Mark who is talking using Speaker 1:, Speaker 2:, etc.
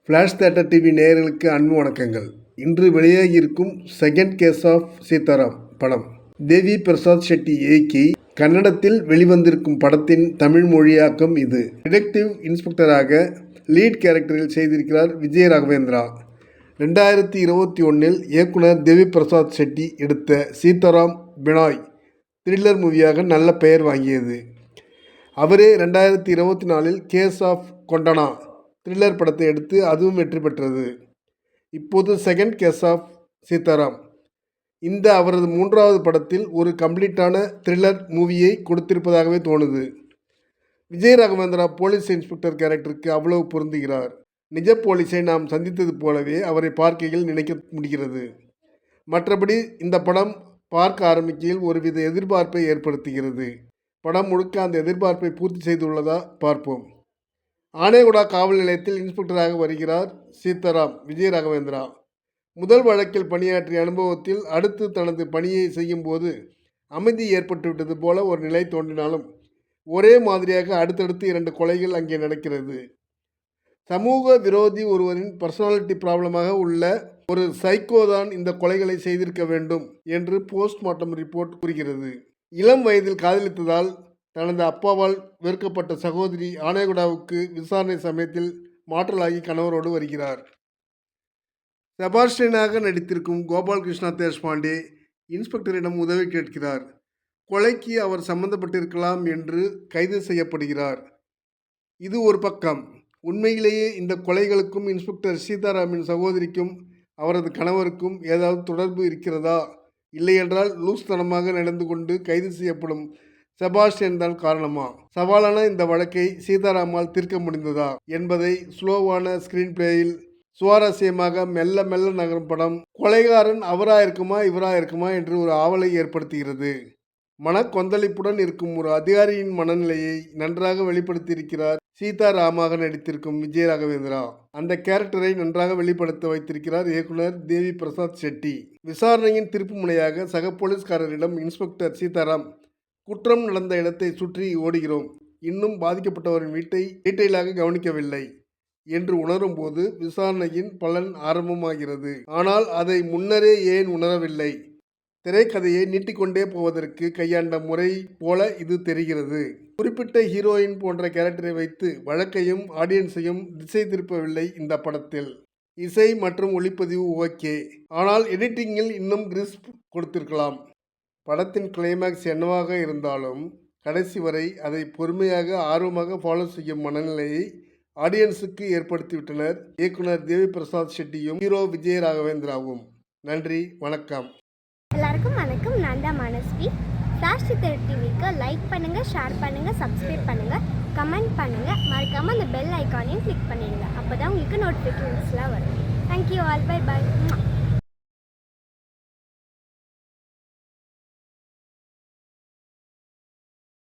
Speaker 1: Flash theatre TV நேயர்களுக்கு அன்பு வணக்கங்கள். இன்று வெளியாகியிருக்கும் செகண்ட் கேஸ் ஆஃப் சீதாராம் படம் தேவி பிரசாத் ஷெட்டி இயக்கி கன்னடத்தில் வெளிவந்திருக்கும் படத்தின் தமிழ் மொழியாக்கம் இது. டிடெக்டிவ் இன்ஸ்பெக்டராக லீட் கேரக்டரில் செய்திருக்கிறார் விஜய் ராகவேந்திரா. 2021 இயக்குனர் தேவி பிரசாத் ஷெட்டி எடுத்த சீதாராம் பினாய் த்ரில்லர் மூவியாக நல்ல பெயர் வாங்கியது. அவரே 2024 கேஸ் ஆஃப் கொண்டனா த்ரில்லர் படத்தை எடுத்து அதுவும் வெற்றி பெற்றது. இப்போது செகண்ட் கேஸ் ஆஃப் சீதாராம் இந்த அவரது 3வது படத்தில் ஒரு கம்ப்ளீட்டான த்ரில்லர் மூவியை கொடுத்திருப்பதாகவே தோணுது. விஜய் ராகவேந்திரா போலீஸ் இன்ஸ்பெக்டர் கேரக்டருக்கு அவ்வளவு பொருந்துகிறார். நிஜ போலீஸை நாம் சந்தித்தது போலவே அவரை பார்க்கையில் நினைக்க முடிகிறது. மற்றபடி இந்த படம் பார்க்க ஆரம்பிக்கையில் ஒருவித எதிர்பார்ப்பை ஏற்படுத்துகிறது. படம் முழுக்க அந்த எதிர்பார்ப்பை பூர்த்தி செய்துள்ளதா பார்ப்போம். ஆனேகுடா காவல் நிலையத்தில் இன்ஸ்பெக்டராக வருகிறார் சீதாராம் விஜய் ராகவேந்திரா. முதல் வழக்கில் பணியாற்றிய அனுபவத்தில் அடுத்து தனது பணியை செய்யும் போது அமைதி ஏற்பட்டுவிட்டது போல ஒரு நிலை தோன்றினாலும் ஒரே மாதிரியாக அடுத்தடுத்து 2 கொலைகள் அங்கே நடக்கிறது. சமூக விரோதி ஒருவரின் பர்சனாலிட்டி ப்ராப்ளமாக உள்ள ஒரு சைக்கோதான் இந்த கொலைகளை செய்திருக்க வேண்டும் என்று போஸ்ட்மார்ட்டம் ரிப்போர்ட் கூறுகிறது. இளம் வயதில் காதலித்ததால் தனது அப்பாவால் வெறுக்கப்பட்ட சகோதரி ஆனேகுடாவுக்கு விசாரணை சமயத்தில் மாற்றலாகி கணவரோடு வருகிறார். செபாஸ்டியனாக நடித்திருக்கும் கோபால் கிருஷ்ணா தேஷ்பாண்டே இன்ஸ்பெக்டரிடம் உதவி கேட்கிறார். கொலைக்கு அவர் சம்பந்தப்பட்டிருக்கலாம் என்று கைது செய்யப்படுகிறார். இது ஒரு பக்கம். உண்மையிலேயே இந்த கொலைகளுக்கும் இன்ஸ்பெக்டர் சீதாராமின் சகோதரிக்கும் அவரது கணவருக்கும் ஏதாவது தொடர்பு இருக்கிறதா, இல்லையென்றால் லூஸ்தனமாக நடந்து கொண்டு கைது செய்யப்படும் செபாஸ்டியன் தான் காரணமா? சவாலான இந்த வழக்கை சீதாராமால் தீர்க்க முடிந்ததா என்பதை ஸ்லோவான ஸ்கிரீன் பிளேயில் சுவாரஸ்யமாக மெல்ல மெல்ல நகரும் படம் கொலைகாரன் அவராயிருக்குமா இவராயிருக்குமா என்று ஒரு ஆவலை ஏற்படுத்துகிறது. மனக்கொந்தளிப்புடன் இருக்கும் ஒரு அதிகாரியின் மனநிலையை நன்றாக வெளிப்படுத்தியிருக்கிறார் சீதாராமாக நடித்திருக்கும் விஜய் ராகவேந்திரா. அந்த கேரக்டரை நன்றாக வெளிப்படுத்த வைத்திருக்கிறார் இயக்குனர் தேவி பிரசாத் ஷெட்டி. விசாரணையின் திருப்பு முனையாக சக போலீஸ்காரரிடம் இன்ஸ்பெக்டர் சீதாராம் குற்றம் நடந்த இடத்தை சுற்றி ஓடுகிறோம், இன்னும் பாதிக்கப்பட்டவரின் வீட்டை டீட்டெயிலாக கவனிக்கவில்லை என்று உணரும் போது விசாரணையின் பலன் ஆரம்பமாகிறது. ஆனால் அதை முன்னரே ஏன் உணரவில்லை? திரைக்கதையை நீட்டிக்கொண்டே போவதற்கு கையாண்ட முறை போல இது தெரிகிறது. குறிப்பிட்ட ஹீரோயின் போன்ற கேரக்டரை வைத்து வழக்கையும் ஆடியன்ஸையும் திசை திருப்பவில்லை இந்த படத்தில். இசை மற்றும் ஒளிப்பதிவு ஓகே, ஆனால் எடிட்டிங்கில் இன்னும் கிறிஸ்ப் கொடுத்திருக்கலாம். படத்தின் கிளைமேக்ஸ் என்னவாக இருந்தாலும் கடைசி வரை அதை பொறுமையாக ஆர்வமாக ஃபாலோ செய்யும் மனநிலையை ஆடியன்ஸுக்கு ஏற்படுத்திவிட்டனர் இயக்குனர் தேவி பிரசாத் ஷெட்டியும் ஹீரோ விஜய் ராகவேந்திராவும். நன்றி, வணக்கம்.
Speaker 2: எல்லாருக்கும் வணக்கம். நான் தான் மனஸ்வி. ஃப்ளாஷ் தியேட்டர் டிவிக்கு லைக் பண்ணுங்கள், ஷேர் பண்ணுங்கள், சப்ஸ்கிரைப் பண்ணுங்கள், கமெண்ட் பண்ணுங்கள். மறக்காமல் அந்த பெல் ஐக்கானையும் கிளிக் பண்ணிடுங்க. அப்போ தான் உங்களுக்கு நோட்டிஃபிகேஷன்ஸ்லாம் வரும். Thank you all. Bye bye.